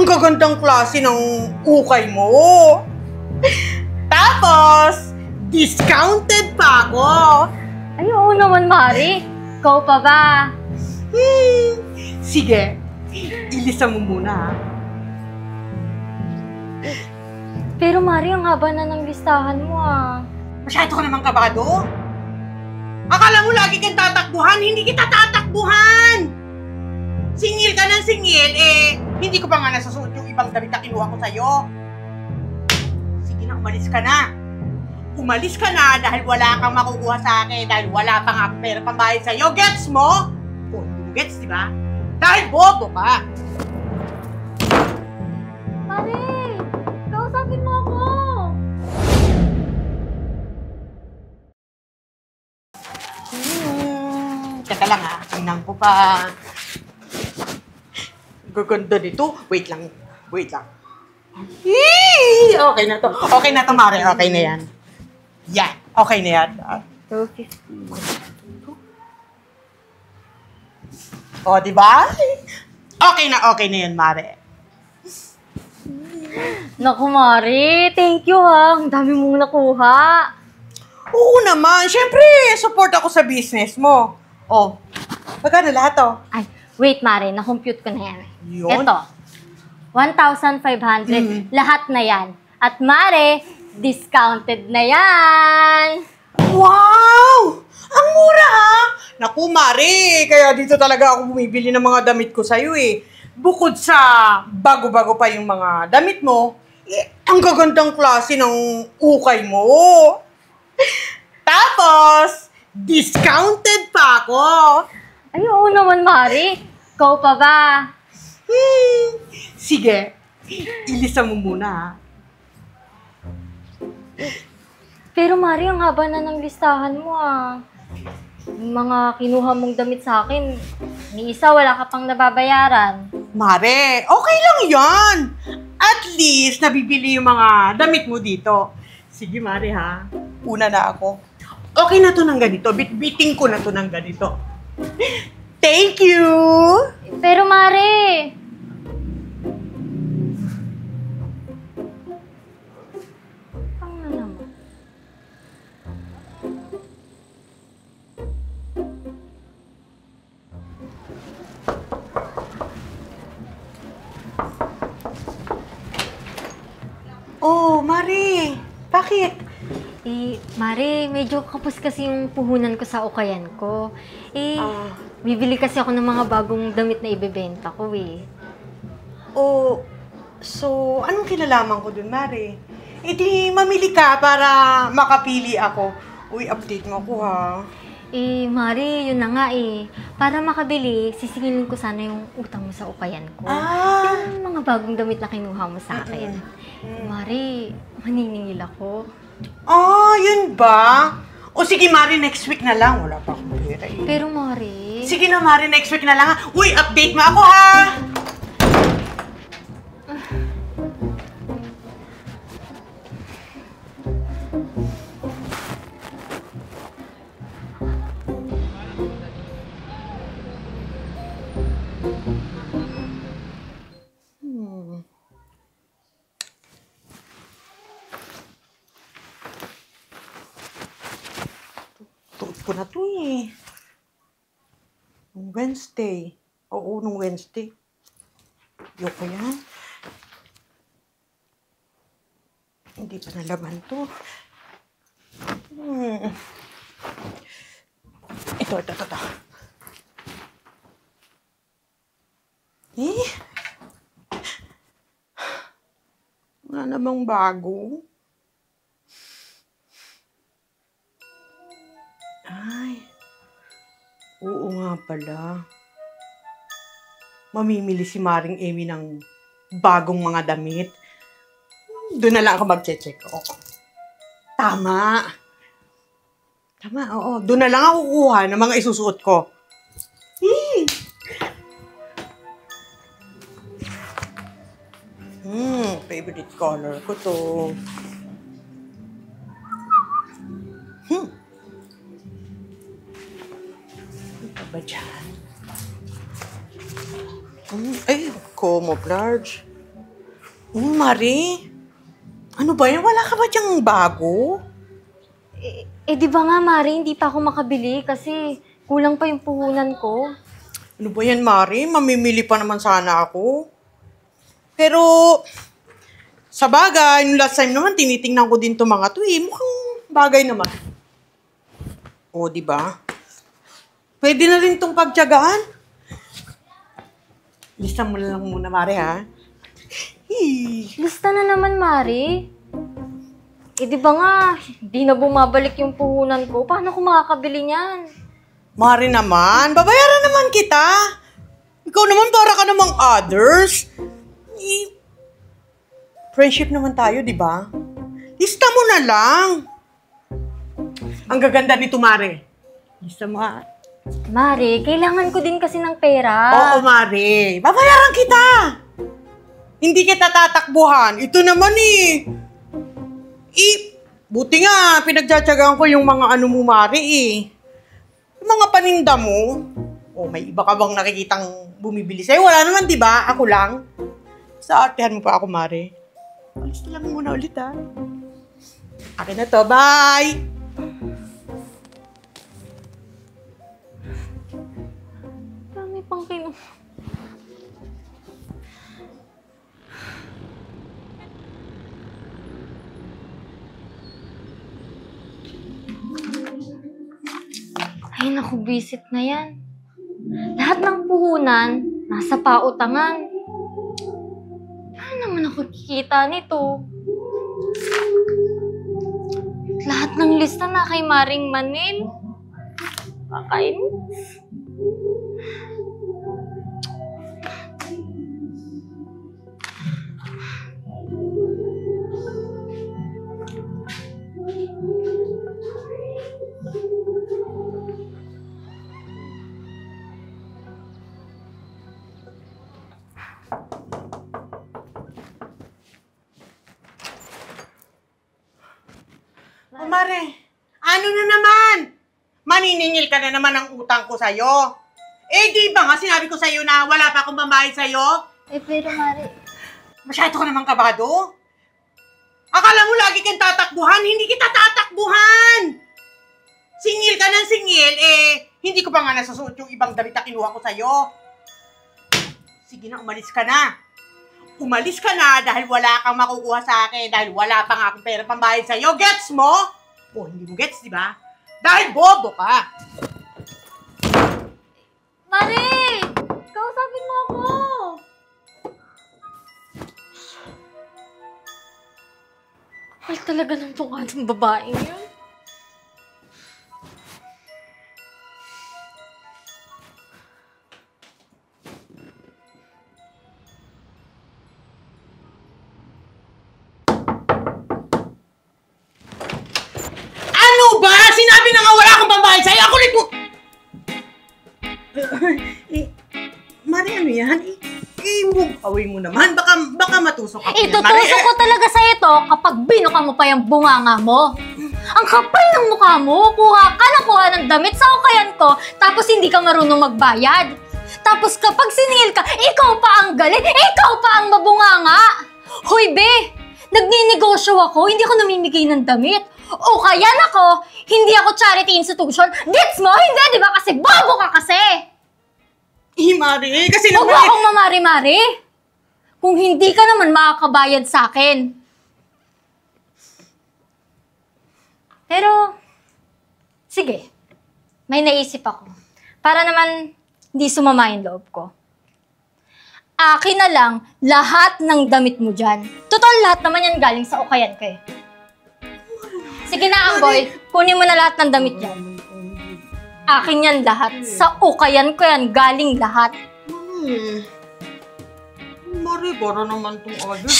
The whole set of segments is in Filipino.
ang gagandang klase ng ukay mo. Tapos, discounted pa ako. Ay, oo naman, Mari. Ikaw pa ba? Sige, ilista mo muna ha. Pero Mari, ang haba na ng listahan mo Masyado ka naman kabado. Akala mo lagi kang tatakbuhan, hindi kita tatakbuhan! Singil ka ng singil, hindi ko pa nga nasusuot yung ibang damit na kinuha ko sa'yo. Sige na, umalis ka na. Umalis ka na dahil wala kang makukuha sa akin, dahil wala pang ako pera pambayad sa'yo. Gets mo? Oh, gets, di ba? Dahil bobo ka. Mari, kausapin mo ako. Teka lang tingnan ko pa. Gaganda nito. Wait lang. Eee! Okay na to. Okay na to, Mare. Okay na yan. Yan. Okay na yan. 250. O, diba? Okay na yan, Mare. Naku, Mari. Thank you Ang dami mong nakuha. Oo naman. Siyempre, support ako sa business mo. O, magkano lahat to? Ay, wait, Mari. Na-compute ko na yan. Yun? Ito. 1,500. Lahat na yan. At Mari, discounted na yan. Wow! Ang mura ha! Naku, Mari. Kaya dito talaga ako bumibili ng mga damit ko sa'yo Bukod sa bago-bago pa yung mga damit mo, ang gagandang klase ng ukay mo. Tapos, discounted pa ako. Ay, oo naman, Mari. Ikaw pa ba? Sige, ilista mo muna ha. Pero Mari, ang haba na ng listahan mo Yung mga kinuha mong damit sa akin, ni isa wala ka pang nababayaran. Mare, okay lang yan. At least, nabibili yung mga damit mo dito. Sige, Mare ha. Una na ako. Okay na to ng ganito. Bitbiting ko na to ng ganito. Thank you! Pero Mari! Ano naman? Oh, Mare. Bakit? Mari, medyo kapos kasi yung puhunan ko sa ukayan ko. Bibili kasi ako ng mga bagong damit na ibebenta ko Oh, so, anong kinalaman ko dun, Mare? Di mamili ka para makapili ako. Uy, update mo ako, ha? Mari, yun na nga Para makabili, sisingilin ko sana yung utang mo sa ukayan ko. Yung mga bagong damit na kinuha mo sa akin. Mari, maniningil ako. Yun ba? O sige, Mari, next week na lang. Wala pa akong pera Pero Mari... Sige na, Mari, next week na lang ha. Uy, update mo ako ha! Tuot ko na to Wednesday. Oo, nung Wednesday. Yoko yan. Hindi pa nalaman to. Ito. Wala namang bago. Ay, oo nga pala. Mamimili si Maring Amy ng bagong mga damit. Doon na lang ako mag-check. Tama, oo. Doon na lang ako kukuha ng mga isusuot ko. Favorite color ko to. Ba dyan? Ay, camouflage. Oh, Mari. Ano ba yan? Wala ka ba diyang bago? Di ba nga, Mari, hindi pa ako makabili kasi kulang pa yung puhunan ko. Ano ba yan, Mari? Mamimili pa naman sana ako. Pero, sa bagay, nung last time naman, tinitingnan ko din to mga to eh. Mukhang bagay naman. O, di ba? Pwede na rin tong pagtiyagaan. Lista mo na lang muna, Mari, ha? Lista na naman, Mari. Di ba nga, di na bumabalik yung puhunan ko. Paano ko makakabili niyan? Mari naman, babayaran naman kita. Ikaw naman para ka namang others. Friendship naman tayo, di ba? Lista mo na lang. Ang gaganda nito, Mari. Lista mo, ha? Mari, kailangan ko din kasi ng pera. Oo, Mari. Babayaran kita. Hindi kita tatakbuhan. Ito naman buti nga, pinagtsatsagaan ko yung mga ano mo, Mari Yung mga paninda mo. May iba ka bang nakikitang bumibili sa'yo? Wala naman, di ba? Ako lang. Sa artehan mo pa ako, Mari. Alis na lang muna ulit, ha? Akin na to. Bye! Dami pang Ay, naku, visit na yan. Lahat ng puhunan, nasa pautangan. Paano naman ako kikita nito? Lahat ng lista na kay Maring Manil. Kakainis. Mari, ano na naman? Maniningil ka na naman ng utang ko sa'yo. Di ba nga sinabi ko sa'yo na wala pa akong pambayad sa'yo? Pero Mari... Masyado ka naman kabado. Akala mo lagi kang tatakbuhan? Hindi kita tatakbuhan! Singil ka ng singil, hindi ko pa nga nasusuot yung ibang damit na kinuha ko sa'yo. Sige na, umalis ka na. Umalis ka na dahil wala kang makukuha sa akin, dahil wala pa nga akong pera pambayad sa'yo. Gets mo? Hindi mo gets, di ba? Dahil bobo ka. Mari! Kausapin mo ako! Ay, talaga ng mukha ng babaeng yun. Sinabi na nga wala akong pambayad sa'yo. Ako rin po... Mari, ano yan? Move away mo naman. Baka matusok ako yan, Mari. Itutusok ko talaga sa'yo to kapag binuka mo pa yung bunganga mo. Ang kapal ng mukha mo. Kuha ka ng damit sa ukayan ko, tapos hindi ka marunong magbayad. Tapos kapag siningil ka, ikaw pa ang galit. Ikaw pa ang mabunganga. Hoy, be! Nagninegosyo ako, hindi ako namimigay ng damit. O kaya ako, hindi ako charity institution. Gets mo? Hindi, di ba? Kasi bobo ka kasi! Mari, kasi naman... Huwag akong mamari-mari. Kung hindi ka naman makakabayad sa akin. Pero, sige. May naisip ako. Para naman hindi sumama yung loob ko. Akin na lang lahat ng damit mo dyan. Total, lahat naman yan galing sa ukayan ko eh. Sige na, Anggoy. Kunin mo na lahat ng damit yan. Akin yan lahat. Sa ukayan ko yan. Galing lahat. Mari, para naman itong agad,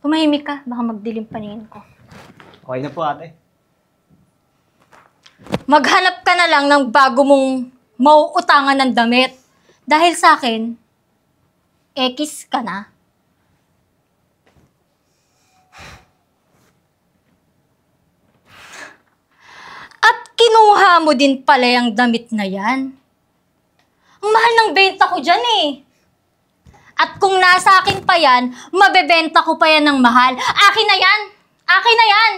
Tumahimik ka. Baka magdilim paningin ko. Okay na po, ate. Maghanap ka na lang ng bago mong mauutangan ng damit. Dahil sa akin, ekis ka na. At kinuha mo din pala yung damit na yan. Ang mahal ng benta ko dyan eh. At kung nasa akin pa yan, mabebenta ko pa yan ng mahal. Akin na yan! Akin na yan!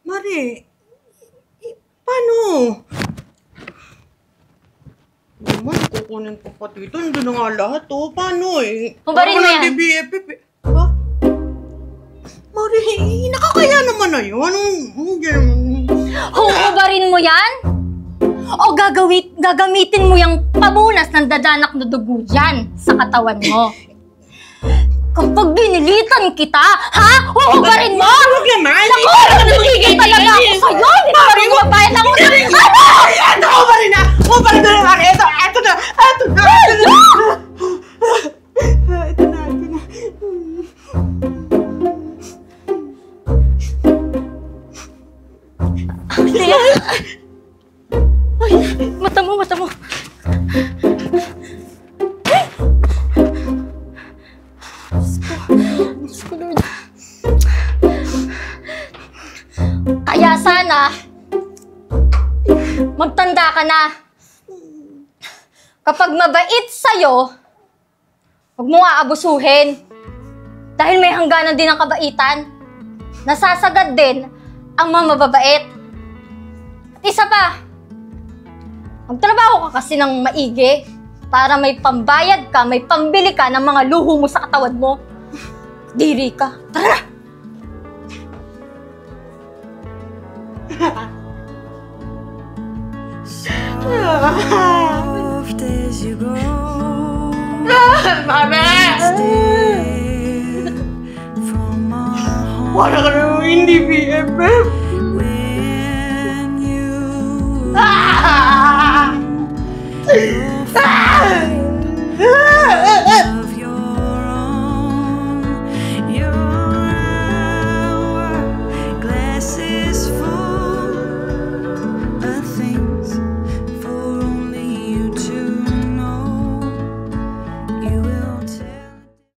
Mari, paano? Naman, kukunin ko pa dito. Nandun na nga lahat, oh. Paano eh? Hubarin mo yan. BFF eh. Ha? Mari, nakakaya naman na yun. Huhubarin mo yan? O gagamitin mo yung pamunas ng dadanak na dugo dyan sa katawan mo? Kapag ginilitan kita, ha? Huhubarin mo? Huwag naman. Naku! Nagigil talaga ako sa'yo! Hindi ka rin mabayad ang utang! Ano? Ito, hubarin na! Hubarin na lang, Mari. Ito na! Ito na! Ito na! Ito na! Leia! Ay, mata mo, mata mo. Diyos ko, Lord. Kaya sana, magtanda ka na. Kapag mabait sa'yo, huwag mo aabusuhin. Dahil may hangganan din ang kabaitan. Nasasagad din ang mga mababait. At isa pa, magtrabaho ka kasi ng maigi para may pambayad ka, may pambili ka ng mga luho mo sa katawan mo. Diri ka. Tara na! Soft as you go, Mami! from my home. Wala ka naman hindi BFF! When you Ah! you'll find